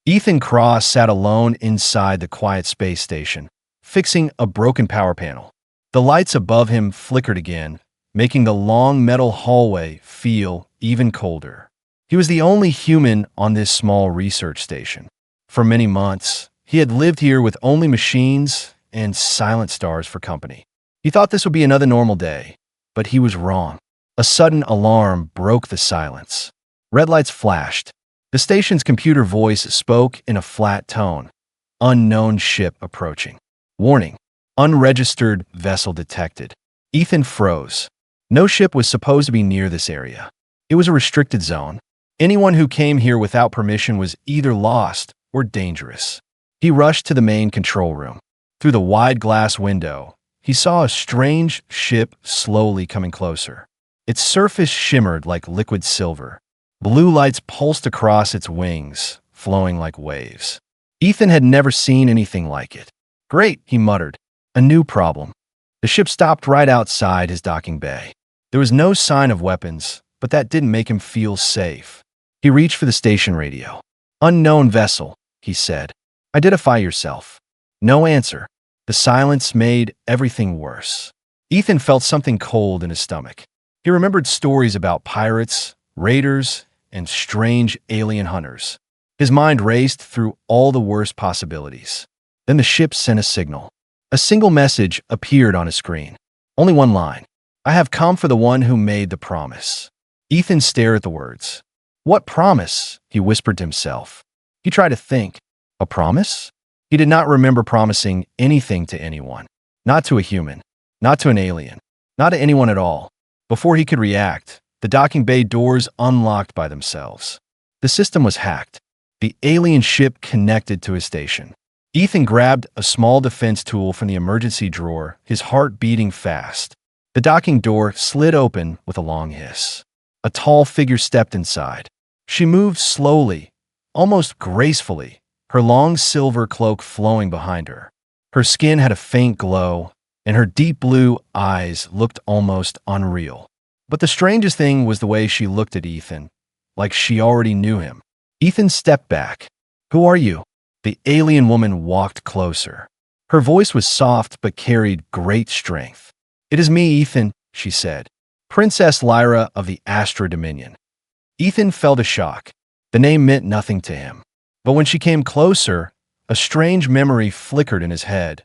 Ethan Cross sat alone inside the quiet space station, fixing a broken power panel. The lights above him flickered again, making the long metal hallway feel even colder. He was the only human on this small research station. For many months, he had lived here with only machines and silent stars for company. He thought this would be another normal day, but he was wrong. A sudden alarm broke the silence. Red lights flashed. The station's computer voice spoke in a flat tone. Unknown ship approaching. Warning. Unregistered vessel detected. Ethan froze. No ship was supposed to be near this area. It was a restricted zone. Anyone who came here without permission was either lost or dangerous. He rushed to the main control room. Through the wide glass window, he saw a strange ship slowly coming closer. Its surface shimmered like liquid silver. Blue lights pulsed across its wings, flowing like waves. Ethan had never seen anything like it. Great, he muttered. A new problem. The ship stopped right outside his docking bay. There was no sign of weapons, but that didn't make him feel safe. He reached for the station radio. Unknown vessel, he said. Identify yourself. No answer. The silence made everything worse. Ethan felt something cold in his stomach. He remembered stories about pirates, raiders, and strange alien hunters. His mind raced through all the worst possibilities. Then the ship sent a signal. A single message appeared on his screen. Only one line. I have come for the one who made the promise. Ethan stared at the words. What promise? He whispered to himself. He tried to think. A promise? He did not remember promising anything to anyone. Not to a human. Not to an alien. Not to anyone at all. Before he could react, the docking bay doors unlocked by themselves. The system was hacked. The alien ship connected to his station. Ethan grabbed a small defense tool from the emergency drawer, his heart beating fast. The docking door slid open with a long hiss. A tall figure stepped inside. She moved slowly, almost gracefully, her long silver cloak flowing behind her. Her skin had a faint glow, and her deep blue eyes looked almost unreal. But the strangest thing was the way she looked at Ethan, like she already knew him. Ethan stepped back. Who are you? The alien woman walked closer. Her voice was soft but carried great strength. It is me, Ethan, she said. Princess Lyra of the Astra Dominion. Ethan felt a shock. The name meant nothing to him. But when she came closer, a strange memory flickered in his head.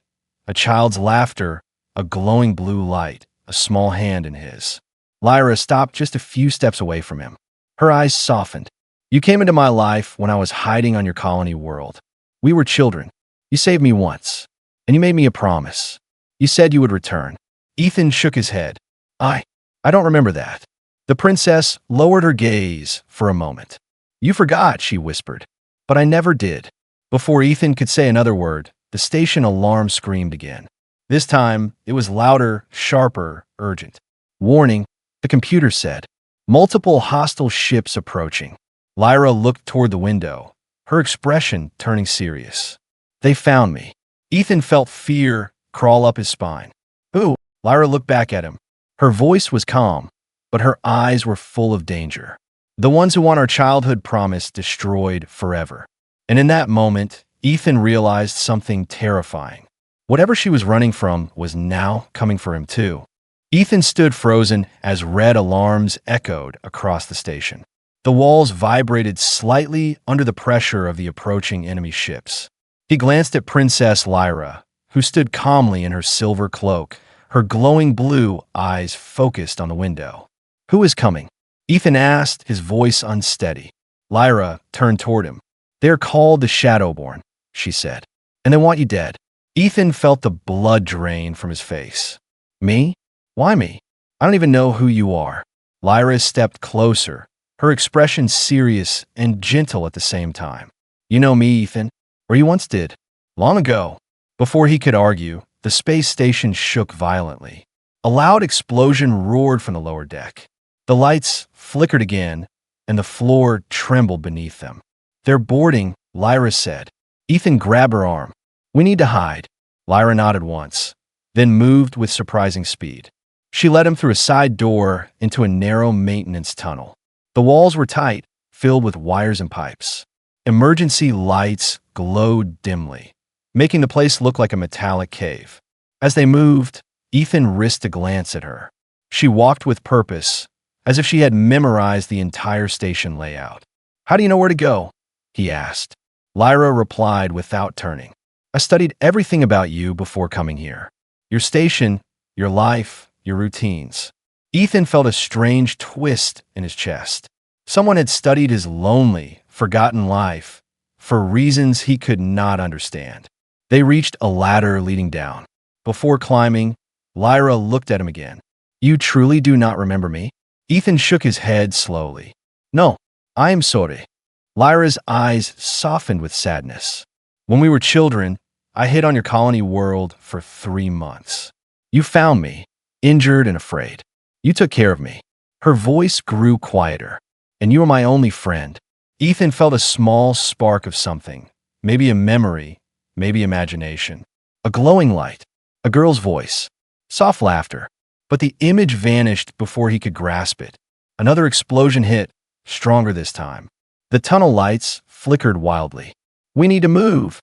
A child's laughter, a glowing blue light, a small hand in his. Lyra stopped just a few steps away from him. Her eyes softened. You came into my life when I was hiding on your colony world. We were children. You saved me once, and you made me a promise. You said you would return. Ethan shook his head. I don't remember that. The princess lowered her gaze for a moment. You forgot, she whispered. But I never did. Before Ethan could say another word, the station alarm screamed again. This time, it was louder, sharper, urgent. Warning, the computer said. Multiple hostile ships approaching. Lyra looked toward the window, her expression turning serious. They found me. Ethan felt fear crawl up his spine. Who? Lyra looked back at him. Her voice was calm, but her eyes were full of danger. The ones who want our childhood promise destroyed forever. And in that moment, Ethan realized something terrifying. Whatever she was running from was now coming for him too. Ethan stood frozen as red alarms echoed across the station. The walls vibrated slightly under the pressure of the approaching enemy ships. He glanced at Princess Lyra, who stood calmly in her silver cloak, her glowing blue eyes focused on the window. Who is coming? Ethan asked, his voice unsteady. Lyra turned toward him. They are called the Shadowborn, she said, and they want you dead. Ethan felt the blood drain from his face. Me? Why me? I don't even know who you are. Lyra stepped closer, her expression serious and gentle at the same time. You know me, Ethan, or you once did. Long ago. Before he could argue, the space station shook violently. A loud explosion roared from the lower deck. The lights flickered again, and the floor trembled beneath them. They're boarding, Lyra said. Ethan grabbed her arm. We need to hide. Lyra nodded once, then moved with surprising speed. She led him through a side door into a narrow maintenance tunnel. The walls were tight, filled with wires and pipes. Emergency lights glowed dimly, making the place look like a metallic cave. As they moved, Ethan risked a glance at her. She walked with purpose, as if she had memorized the entire station layout. "How do you know where to go?" he asked. Lyra replied without turning. "I studied everything about you before coming here. Your station, your life, your routines." Ethan felt a strange twist in his chest. Someone had studied his lonely, forgotten life for reasons he could not understand. They reached a ladder leading down. Before climbing, Lyra looked at him again. "You truly do not remember me?" Ethan shook his head slowly. "No, I am sorry." Lyra's eyes softened with sadness. "When we were children, I hid on your colony world for 3 months. You found me, injured and afraid. You took care of me." Her voice grew quieter. "And you were my only friend." Ethan felt a small spark of something, maybe a memory, maybe imagination. A glowing light, a girl's voice, soft laughter. But the image vanished before he could grasp it. Another explosion hit, stronger this time. The tunnel lights flickered wildly. "We need to move,"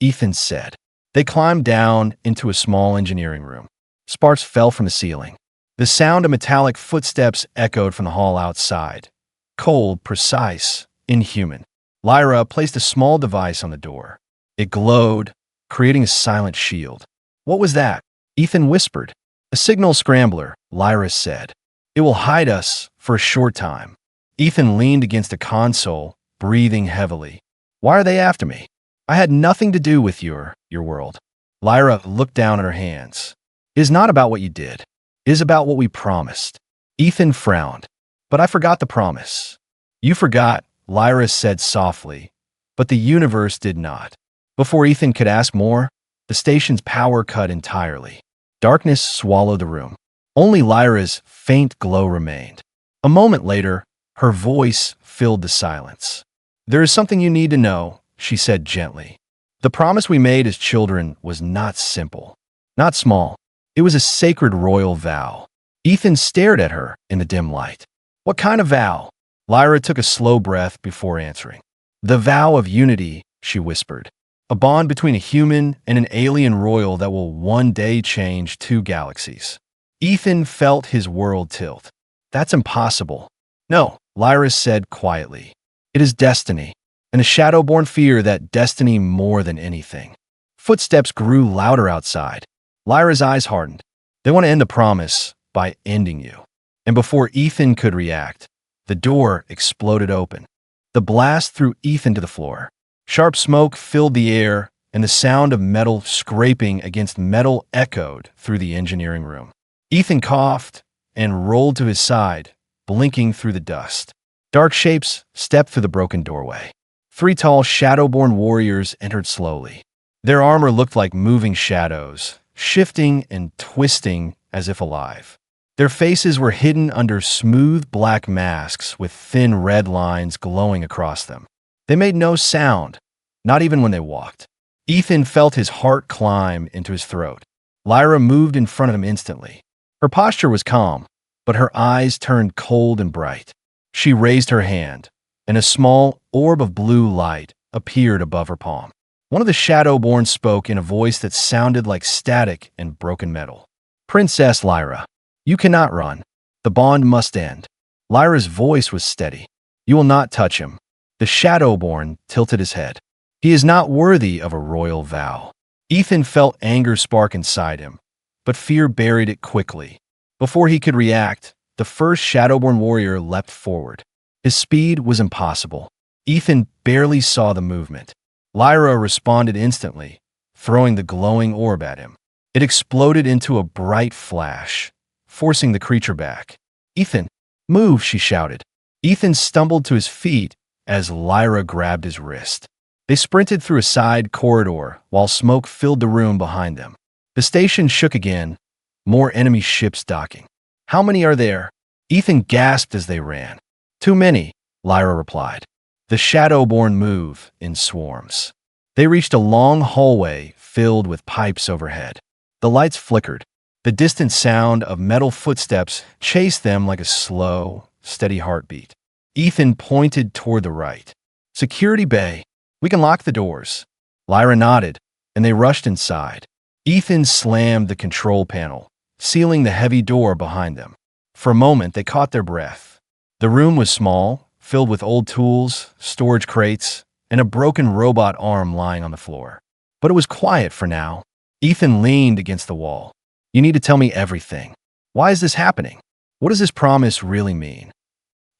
Ethan said. They climbed down into a small engineering room. Sparks fell from the ceiling. The sound of metallic footsteps echoed from the hall outside. Cold, precise, inhuman. Lyra placed a small device on the door. It glowed, creating a silent shield. "What was that?" Ethan whispered. "A signal scrambler," Lyra said. "It will hide us for a short time." Ethan leaned against a console, breathing heavily. "Why are they after me? I had nothing to do with your world." Lyra looked down at her hands. "It is not about what you did. It is about what we promised." Ethan frowned. "But I forgot the promise." "You forgot," Lyra said softly, but the universe did not. Before Ethan could ask more, the station's power cut entirely. Darkness swallowed the room. Only Lyra's faint glow remained. A moment later, her voice filled the silence. "There is something you need to know," she said gently. "The promise we made as children was not simple, not small. It was a sacred royal vow." Ethan stared at her in the dim light. "What kind of vow?" Lyra took a slow breath before answering. "The vow of unity," she whispered. "A bond between a human and an alien royal that will one day change 2 galaxies." Ethan felt his world tilt. "That's impossible." "No," Lyra said quietly. "It is destiny, and a shadow-born fear that destiny more than anything." Footsteps grew louder outside. Lyra's eyes hardened. "They want to end the promise by ending you." And before Ethan could react, the door exploded open. The blast threw Ethan to the floor. Sharp smoke filled the air, and the sound of metal scraping against metal echoed through the engineering room. Ethan coughed and rolled to his side, blinking through the dust. Dark shapes stepped through the broken doorway. 3 tall, shadow-born warriors entered slowly. Their armor looked like moving shadows, shifting and twisting as if alive. Their faces were hidden under smooth black masks with thin red lines glowing across them. They made no sound, not even when they walked. Ethan felt his heart climb into his throat. Lyra moved in front of him instantly. Her posture was calm, but her eyes turned cold and bright. She raised her hand, and a small orb of blue light appeared above her palm. One of the Shadowborn spoke in a voice that sounded like static and broken metal. "Princess Lyra, you cannot run. The bond must end." Lyra's voice was steady. "You will not touch him." The Shadowborn tilted his head. "He is not worthy of a royal vow." Ethan felt anger spark inside him, but fear buried it quickly. Before he could react, the first Shadowborn warrior leapt forward. His speed was impossible. Ethan barely saw the movement. Lyra responded instantly, throwing the glowing orb at him. It exploded into a bright flash, forcing the creature back. "Ethan, move," she shouted. Ethan stumbled to his feet as Lyra grabbed his wrist. They sprinted through a side corridor while smoke filled the room behind them. The station shook again, more enemy ships docking. "How many are there?" Ethan gasped as they ran. "Too many," Lyra replied. The Shadowborn move in swarms. They reached a long hallway filled with pipes overhead. The lights flickered. The distant sound of metal footsteps chased them like a slow, steady heartbeat. Ethan pointed toward the right. "Security bay," We can lock the doors. Lyra nodded, and they rushed inside. Ethan slammed the control panel, sealing the heavy door behind them. For a moment, they caught their breath. The room was small, filled with old tools, storage crates, and a broken robot arm lying on the floor. But it was quiet for now. Ethan leaned against the wall. You need to tell me everything. Why is this happening? What does this promise really mean?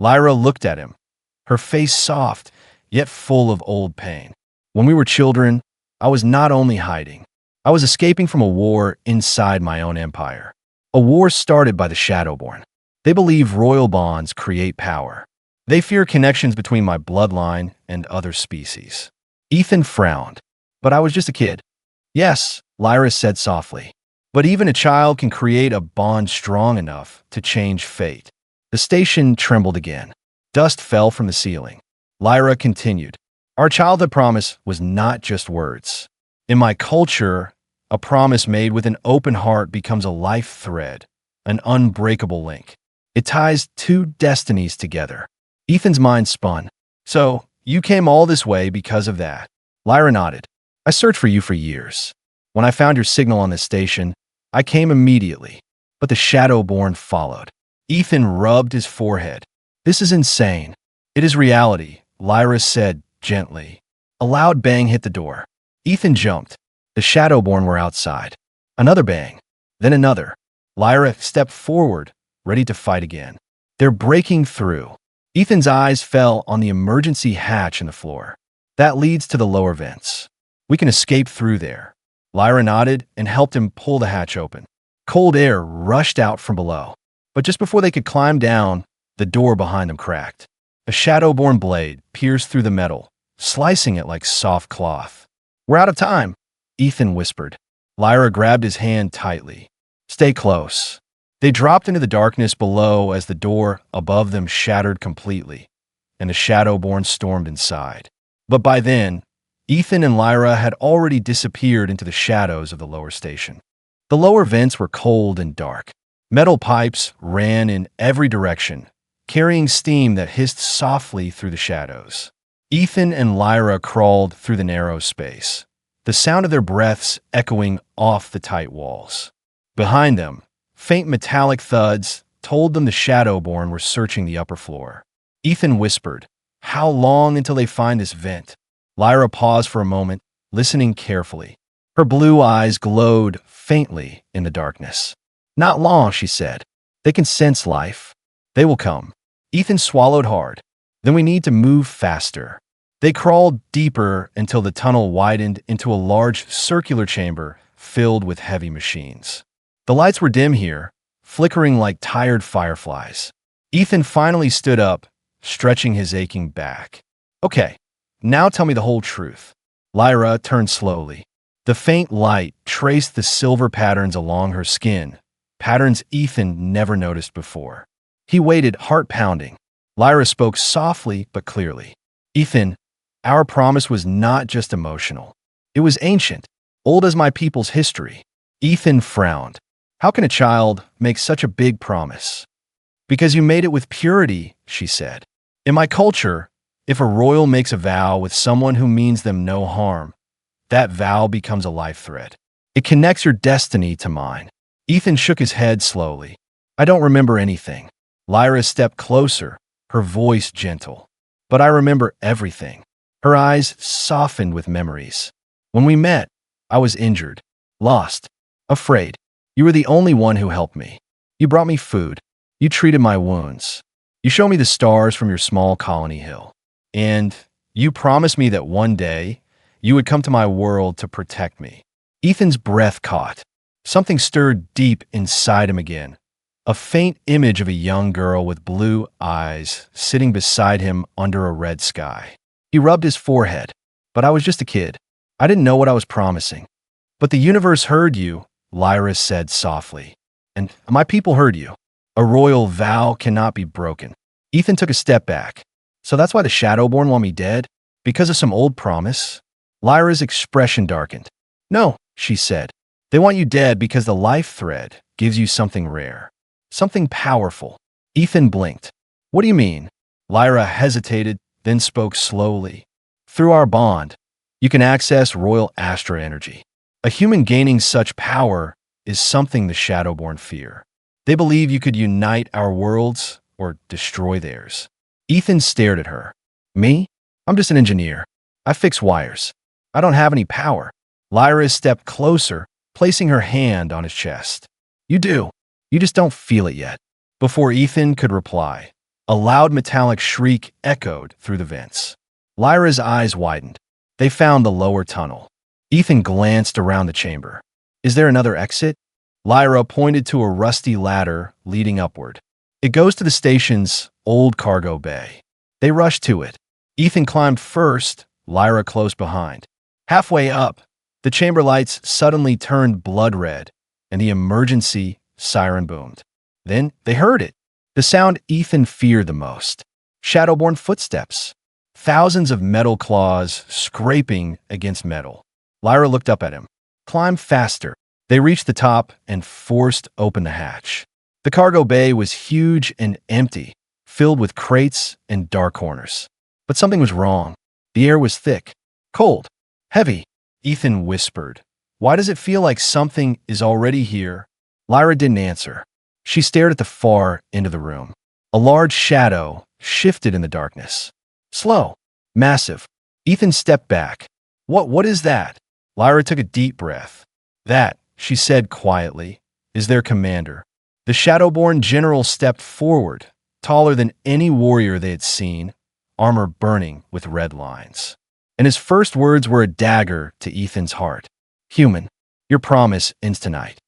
Lyra looked at him, her face soft, yet full of old pain. When we were children, I was not only hiding. I was escaping from a war inside my own empire. A war started by the Shadowborn. They believe royal bonds create power. They fear connections between my bloodline and other species. Ethan frowned. But I was just a kid. Yes, Lyra said softly. But even a child can create a bond strong enough to change fate. The station trembled again. Dust fell from the ceiling. Lyra continued. Our childhood promise was not just words. In my culture, a promise made with an open heart becomes a life thread, an unbreakable link. It ties two destinies together. Ethan's mind spun. So, you came all this way because of that? Lyra nodded. I searched for you for years. When I found your signal on this station, I came immediately. But the Shadowborn followed. Ethan rubbed his forehead. This is insane. It is reality, Lyra said gently. A loud bang hit the door. Ethan jumped. The Shadowborn were outside. Another bang. Then another. Lyra stepped forward, ready to fight again. They're breaking through. Ethan's eyes fell on the emergency hatch in the floor. That leads to the lower vents. We can escape through there. Lyra nodded and helped him pull the hatch open. Cold air rushed out from below. But just before they could climb down, the door behind them cracked. A Shadowborn blade pierced through the metal, slicing it like soft cloth. We're out of time, Ethan whispered. Lyra grabbed his hand tightly. Stay close. They dropped into the darkness below as the door above them shattered completely, and the Shadowborn stormed inside. But by then, Ethan and Lyra had already disappeared into the shadows of the lower station. The lower vents were cold and dark. Metal pipes ran in every direction, carrying steam that hissed softly through the shadows. Ethan and Lyra crawled through the narrow space, the sound of their breaths echoing off the tight walls. Behind them, faint metallic thuds told them the Shadowborn were searching the upper floor. Ethan whispered, How long until they find this vent? Lyra paused for a moment, listening carefully. Her blue eyes glowed faintly in the darkness. Not long, she said. They can sense life. They will come. Ethan swallowed hard. Then we need to move faster. They crawled deeper until the tunnel widened into a large circular chamber filled with heavy machines. The lights were dim here, flickering like tired fireflies. Ethan finally stood up, stretching his aching back. Okay, now tell me the whole truth. Lyra turned slowly. The faint light traced the silver patterns along her skin, patterns Ethan never noticed before. He waited, heart pounding. Lyra spoke softly but clearly. Ethan, our promise was not just emotional. It was ancient, old as my people's history. Ethan frowned. How can a child make such a big promise? Because you made it with purity, she said. In my culture, if a royal makes a vow with someone who means them no harm, that vow becomes a life thread. It connects your destiny to mine. Ethan shook his head slowly. I don't remember anything. Lyra stepped closer, her voice gentle. But I remember everything. Her eyes softened with memories. When we met, I was injured, lost, afraid. You were the only one who helped me. You brought me food. You treated my wounds. You showed me the stars from your small colony hill. And you promised me that one day, you would come to my world to protect me. Ethan's breath caught. Something stirred deep inside him again. A faint image of a young girl with blue eyes sitting beside him under a red sky. He rubbed his forehead. But I was just a kid. I didn't know what I was promising. But the universe heard you, Lyra said softly. And my people heard you. A royal vow cannot be broken. Ethan took a step back. So that's why the Shadowborn want me dead? Because of some old promise? Lyra's expression darkened. No, she said. They want you dead because the life thread gives you something rare. Something powerful. Ethan blinked. What do you mean? Lyra hesitated, then spoke slowly. Through our bond, you can access royal Astra energy. A human gaining such power is something the Shadowborn fear. They believe you could unite our worlds or destroy theirs. Ethan stared at her. Me? I'm just an engineer. I fix wires. I don't have any power. Lyra stepped closer, placing her hand on his chest. You do. You just don't feel it yet. Before Ethan could reply, a loud metallic shriek echoed through the vents. Lyra's eyes widened. They found the lower tunnel. Ethan glanced around the chamber. Is there another exit? Lyra pointed to a rusty ladder leading upward. It goes to the station's old cargo bay. They rushed to it. Ethan climbed first, Lyra close behind. Halfway up, the chamber lights suddenly turned blood red, and the emergency siren boomed. Then they heard it. The sound Ethan feared the most. Shadowborn footsteps. Thousands of metal claws scraping against metal. Lyra looked up at him. Climb faster. They reached the top and forced open the hatch. The cargo bay was huge and empty, filled with crates and dark corners. But something was wrong. The air was thick, cold, heavy. Ethan whispered, "Why does it feel like something is already here?" Lyra didn't answer. She stared at the far end of the room. A large shadow shifted in the darkness. Slow, massive. Ethan stepped back. What is that?" Lyra took a deep breath. "That," she said quietly, "is their commander." The Shadowborn general stepped forward, taller than any warrior they had seen, armor burning with red lines. And his first words were a dagger to Ethan's heart. "Human, your promise ends tonight."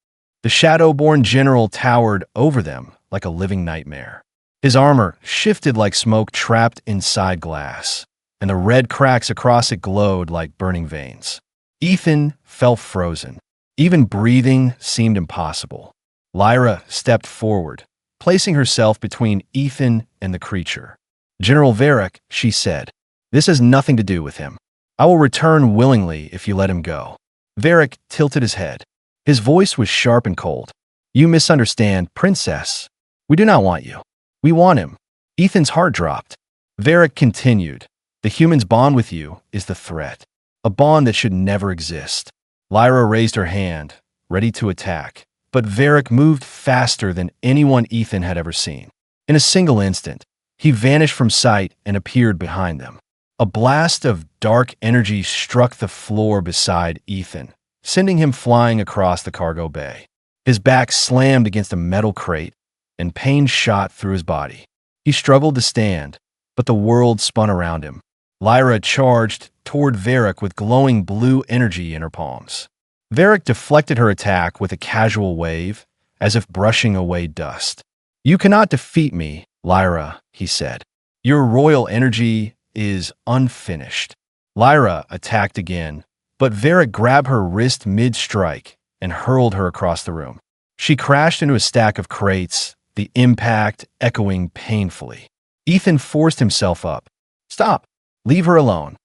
The Shadowborn general towered over them like a living nightmare. His armor shifted like smoke trapped inside glass, and the red cracks across it glowed like burning veins. Ethan felt frozen. Even breathing seemed impossible. Lyra stepped forward, placing herself between Ethan and the creature. "General Varric," she said, "this has nothing to do with him. I will return willingly if you let him go." Varric tilted his head. His voice was sharp and cold. "You misunderstand, Princess. We do not want you. We want him." Ethan's heart dropped. Varric continued, "The human's bond with you is the threat. A bond that should never exist." Lyra raised her hand, ready to attack, but Varric moved faster than anyone Ethan had ever seen. In a single instant, he vanished from sight and appeared behind them. A blast of dark energy struck the floor beside Ethan, sending him flying across the cargo bay. His back slammed against a metal crate, and pain shot through his body. He struggled to stand, but the world spun around him. Lyra charged toward Varric with glowing blue energy in her palms. Varric deflected her attack with a casual wave, as if brushing away dust. "You cannot defeat me, Lyra," he said. "Your royal energy is unfinished." Lyra attacked again, but Varric grabbed her wrist mid-strike and hurled her across the room. She crashed into a stack of crates, the impact echoing painfully. Ethan forced himself up. "Stop! Leave her alone."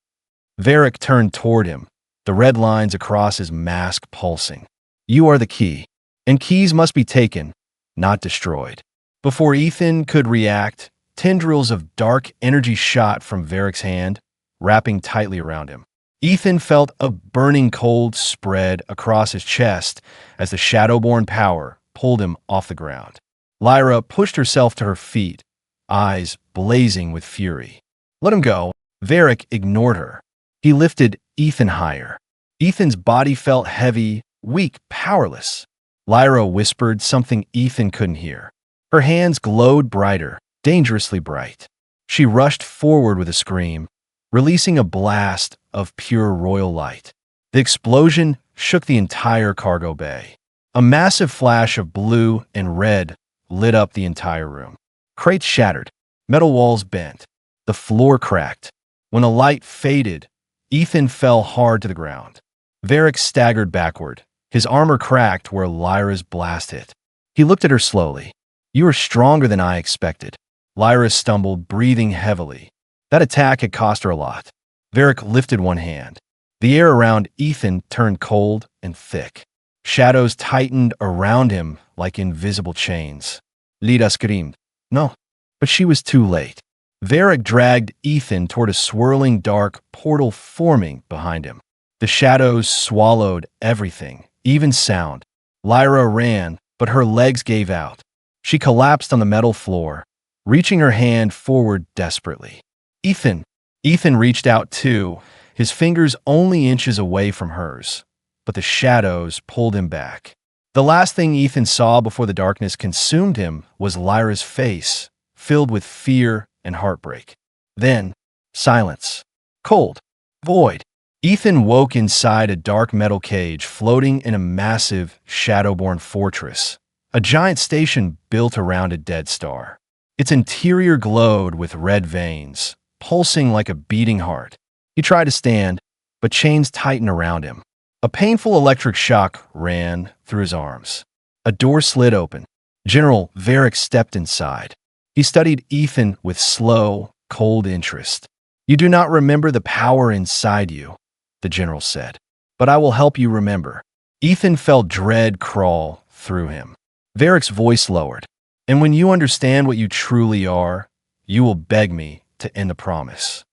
Varric turned toward him, the red lines across his mask pulsing. "You are the key, and keys must be taken, not destroyed." Before Ethan could react, tendrils of dark energy shot from Varric's hand, wrapping tightly around him. Ethan felt a burning cold spread across his chest as the Shadowborn power pulled him off the ground. Lyra pushed herself to her feet, eyes blazing with fury. "Let him go." Varric ignored her. He lifted Ethan higher. Ethan's body felt heavy, weak, powerless. Lyra whispered something Ethan couldn't hear. Her hands glowed brighter, dangerously bright. She rushed forward with a scream, releasing a blast of pure royal light. The explosion shook the entire cargo bay. A massive flash of blue and red lit up the entire room. Crates shattered, metal walls bent, the floor cracked. When the light faded, Ethan fell hard to the ground. Varric staggered backward, his armor cracked where Lyra's blast hit. He looked at her slowly. "You are stronger than I expected." Lyra stumbled, breathing heavily. That attack had cost her a lot. Varric lifted one hand. The air around Ethan turned cold and thick. Shadows tightened around him like invisible chains. Lida screamed. No, but she was too late. Varric dragged Ethan toward a swirling dark portal forming behind him. The shadows swallowed everything, even sound. Lyra ran, but her legs gave out. She collapsed on the metal floor, reaching her hand forward desperately. Ethan! Ethan reached out too, his fingers only inches away from hers, but the shadows pulled him back. The last thing Ethan saw before the darkness consumed him was Lyra's face, filled with fear and heartbreak. Then, silence. Cold. Void. Ethan woke inside a dark metal cage floating in a massive, shadowborn fortress, a giant station built around a dead star. Its interior glowed with red veins, pulsing like a beating heart. He tried to stand, but chains tightened around him. A painful electric shock ran through his arms. A door slid open. General Varric stepped inside. He studied Ethan with slow, cold interest. "You do not remember the power inside you," the general said, "but I will help you remember." Ethan felt dread crawl through him. Varric's voice lowered. "And when you understand what you truly are, you will beg me to end the promise."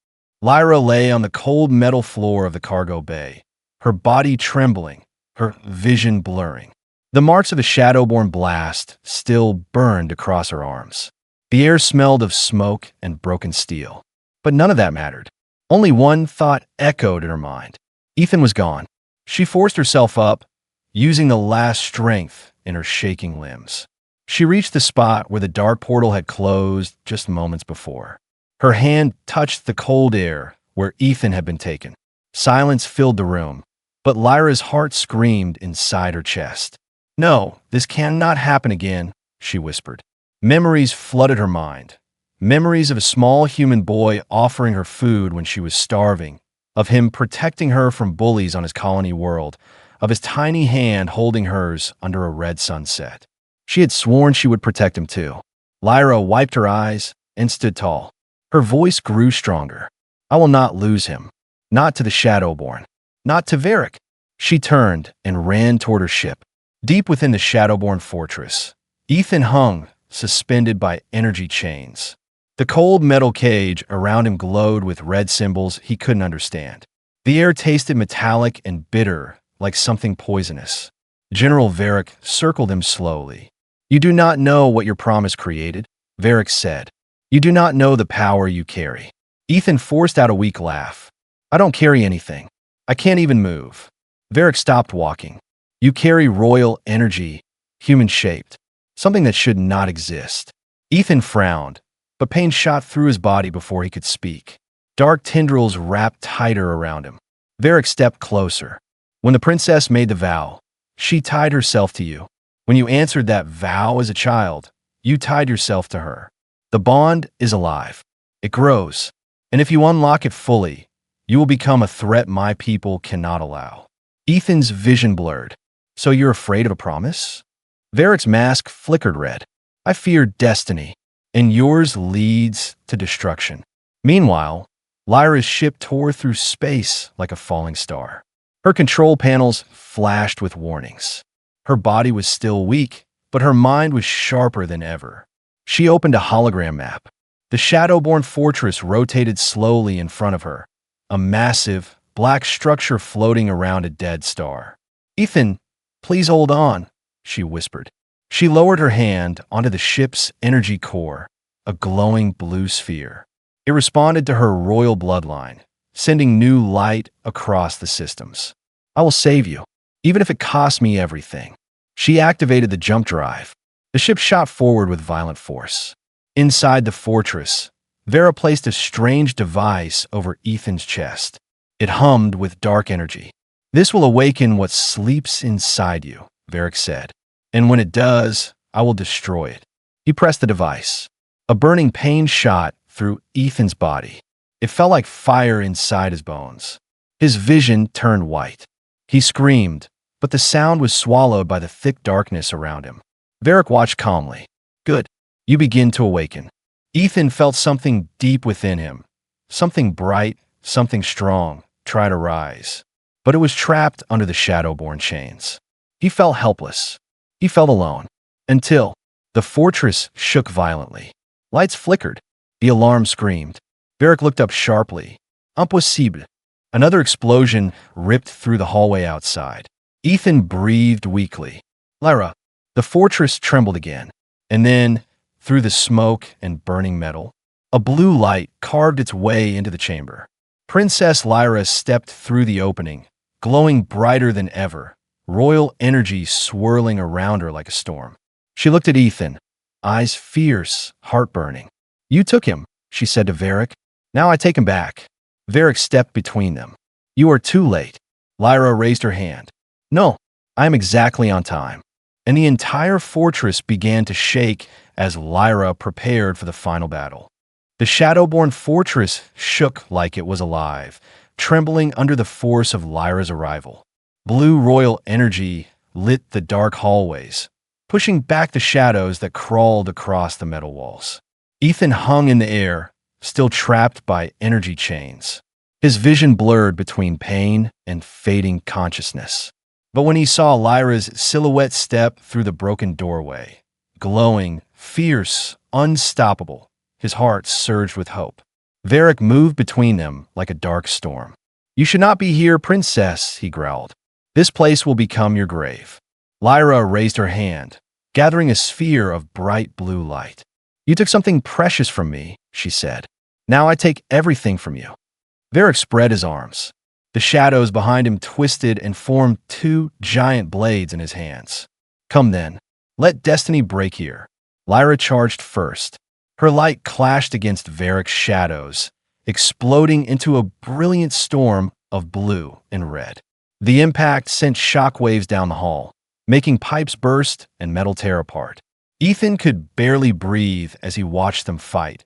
Lyra lay on the cold metal floor of the cargo bay, her body trembling, her vision blurring. The marks of a shadowborn blast still burned across her arms. The air smelled of smoke and broken steel. But none of that mattered. Only one thought echoed in her mind. Ethan was gone. She forced herself up, using the last strength in her shaking limbs. She reached the spot where the dark portal had closed just moments before. Her hand touched the cold air where Ethan had been taken. Silence filled the room, but Lyra's heart screamed inside her chest. "No, this cannot happen again," she whispered. Memories flooded her mind. Memories of a small human boy offering her food when she was starving, of him protecting her from bullies on his colony world, of his tiny hand holding hers under a red sunset. She had sworn she would protect him too. Lyra wiped her eyes and stood tall. Her voice grew stronger. "I will not lose him. Not to the Shadowborn. Not to Varric." She turned and ran toward her ship. Deep within the Shadowborn fortress, Ethan hung, suspended by energy chains. The cold metal cage around him glowed with red symbols he couldn't understand. The air tasted metallic and bitter, like something poisonous. General Varric circled him slowly. "You do not know what your promise created," Varric said. "You do not know the power you carry." Ethan forced out a weak laugh. "I don't carry anything. I can't even move." Varric stopped walking. "You carry royal energy, human-shaped, something that should not exist." Ethan frowned, but pain shot through his body before he could speak. Dark tendrils wrapped tighter around him. Varric stepped closer. "When the princess made the vow, she tied herself to you. When you answered that vow as a child, you tied yourself to her. The bond is alive. It grows. And if you unlock it fully, you will become a threat my people cannot allow." Ethan's vision blurred. "So you're afraid of a promise?" Varric's mask flickered red. "I fear destiny, and yours leads to destruction." Meanwhile, Lyra's ship tore through space like a falling star. Her control panels flashed with warnings. Her body was still weak, but her mind was sharper than ever. She opened a hologram map. The Shadowborn fortress rotated slowly in front of her, a massive, black structure floating around a dead star. "Ethan, please hold on," she whispered. She lowered her hand onto the ship's energy core, a glowing blue sphere. It responded to her royal bloodline, sending new light across the systems. "I will save you, even if it costs me everything." She activated the jump drive. The ship shot forward with violent force. Inside the fortress, Vera placed a strange device over Ethan's chest. It hummed with dark energy. "This will awaken what sleeps inside you," Varric said. "And when it does, I will destroy it." He pressed the device. A burning pain shot through Ethan's body. It felt like fire inside his bones. His vision turned white. He screamed, but the sound was swallowed by the thick darkness around him. Varric watched calmly. "Good. You begin to awaken." Ethan felt something deep within him. Something bright, something strong, try to rise. But it was trapped under the Shadowborn chains. He felt helpless. He felt alone. Until the fortress shook violently. Lights flickered. The alarm screamed. Varric looked up sharply. Impossible. Another explosion ripped through the hallway outside. Ethan breathed weakly. Lyra. The fortress trembled again. And then, through the smoke and burning metal, a blue light carved its way into the chamber. Princess Lyra stepped through the opening, glowing brighter than ever, royal energy swirling around her like a storm. She looked at Ethan, eyes fierce, heart-burning. You took him, she said to Varric. Now I take him back. Varric stepped between them. You are too late. Lyra raised her hand. No, I am exactly on time. And the entire fortress began to shake as Lyra prepared for the final battle. The Shadowborn fortress shook like it was alive, trembling under the force of Lyra's arrival. Blue royal energy lit the dark hallways, pushing back the shadows that crawled across the metal walls. Ethan hung in the air, still trapped by energy chains. His vision blurred between pain and fading consciousness. But when he saw Lyra's silhouette step through the broken doorway, glowing, fierce, unstoppable, his heart surged with hope. Varric moved between them like a dark storm. You should not be here, princess, he growled. This place will become your grave. Lyra raised her hand, gathering a sphere of bright blue light. You took something precious from me, she said. Now I take everything from you. Varric spread his arms. The shadows behind him twisted and formed two giant blades in his hands. Come then, let destiny break here. Lyra charged first. Her light clashed against Varric's shadows, exploding into a brilliant storm of blue and red. The impact sent shockwaves down the hall, making pipes burst and metal tear apart. Ethan could barely breathe as he watched them fight,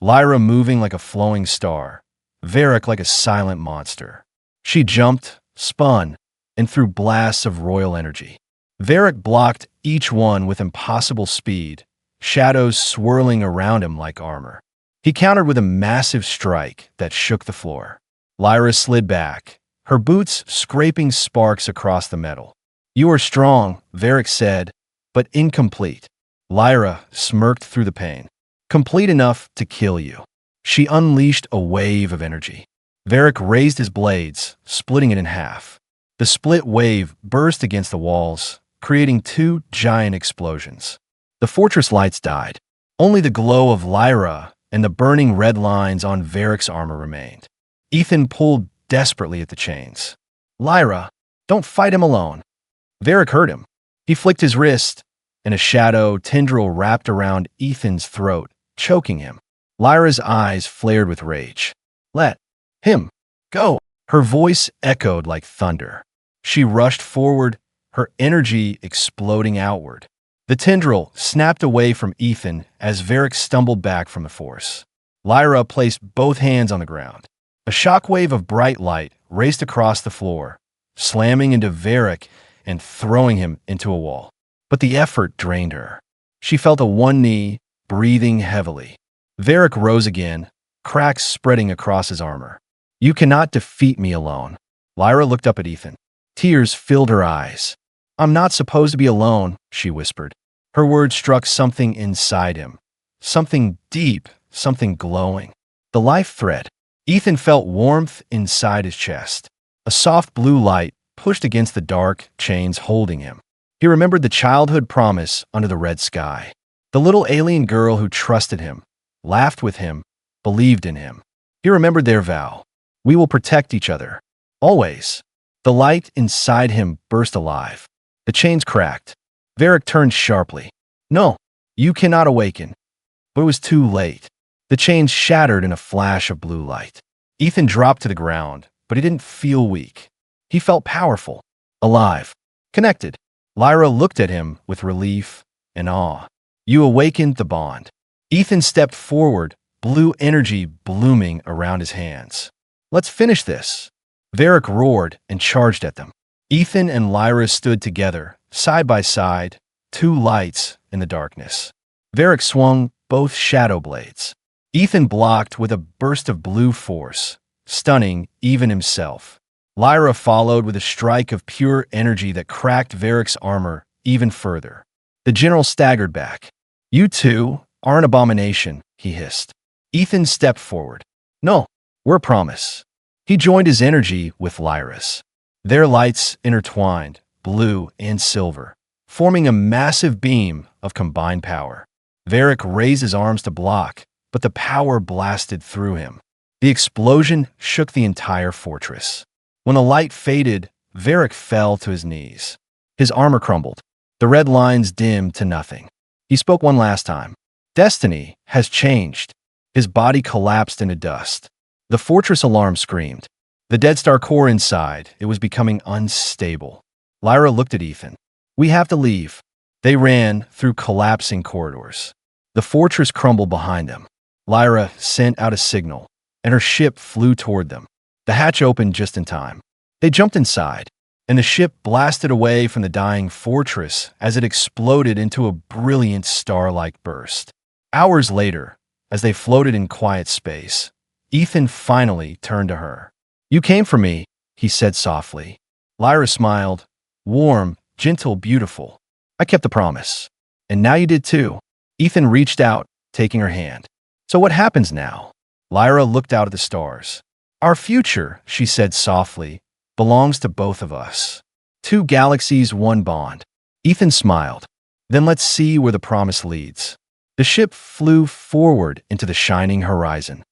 Lyra moving like a flowing star, Varric like a silent monster. She jumped, spun, and threw blasts of royal energy. Varric blocked each one with impossible speed, shadows swirling around him like armor. He countered with a massive strike that shook the floor. Lyra slid back, her boots scraping sparks across the metal. You are strong, Varric said, but incomplete. Lyra smirked through the pain. Complete enough to kill you. She unleashed a wave of energy. Varric raised his blades, splitting it in half. The split wave burst against the walls, creating two giant explosions. The fortress lights died. Only the glow of Lyra and the burning red lines on Varric's armor remained. Ethan pulled desperately at the chains. Lyra, don't fight him alone. Varric heard him. He flicked his wrist, and a shadow tendril wrapped around Ethan's throat, choking him. Lyra's eyes flared with rage. Let him go. Her voice echoed like thunder. She rushed forward, her energy exploding outward. The tendril snapped away from Ethan as Varric stumbled back from the force. Lyra placed both hands on the ground. A shockwave of bright light raced across the floor, slamming into Varric and throwing him into a wall. But the effort drained her. She fell to one knee, breathing heavily. Varric rose again, cracks spreading across his armor. You cannot defeat me alone. Lyra looked up at Ethan. Tears filled her eyes. I'm not supposed to be alone, she whispered. Her words struck something inside him. Something deep, something glowing. The life thread. Ethan felt warmth inside his chest. A soft blue light pushed against the dark chains holding him. He remembered the childhood promise under the red sky. The little alien girl who trusted him, laughed with him, believed in him. He remembered their vow. We will protect each other. Always. The light inside him burst alive. The chains cracked. Varric turned sharply. No, you cannot awaken. But it was too late. The chains shattered in a flash of blue light. Ethan dropped to the ground, but he didn't feel weak. He felt powerful, alive, connected. Lyra looked at him with relief and awe. You awakened the bond. Ethan stepped forward, blue energy blooming around his hands. Let's finish this. Varric roared and charged at them. Ethan and Lyra stood together, side by side, two lights in the darkness. Varric swung both shadow blades. Ethan blocked with a burst of blue force, stunning even himself. Lyra followed with a strike of pure energy that cracked Varric's armor even further. The general staggered back. You two are an abomination, he hissed. Ethan stepped forward. No, we're a promise. He joined his energy with Lyra's. Their lights intertwined, blue and silver, forming a massive beam of combined power. Varric raised his arms to block, but the power blasted through him. The explosion shook the entire fortress. When the light faded, Varric fell to his knees. His armor crumbled. The red lines dimmed to nothing. He spoke one last time. Destiny has changed. His body collapsed into dust. The fortress alarm screamed. The Dead Star core inside, it was becoming unstable. Lyra looked at Ethan. We have to leave. They ran through collapsing corridors. The fortress crumbled behind them. Lyra sent out a signal, and her ship flew toward them. The hatch opened just in time. They jumped inside, and the ship blasted away from the dying fortress as it exploded into a brilliant star-like burst. Hours later, as they floated in quiet space, Ethan finally turned to her. You came for me, he said softly. Lyra smiled. Warm, gentle, beautiful. I kept the promise. And now you did too. Ethan reached out, taking her hand. So what happens now? Lyra looked out at the stars. Our future, she said softly, belongs to both of us. 2 galaxies, 1 bond. Ethan smiled. Then let's see where the promise leads. The ship flew forward into the shining horizon.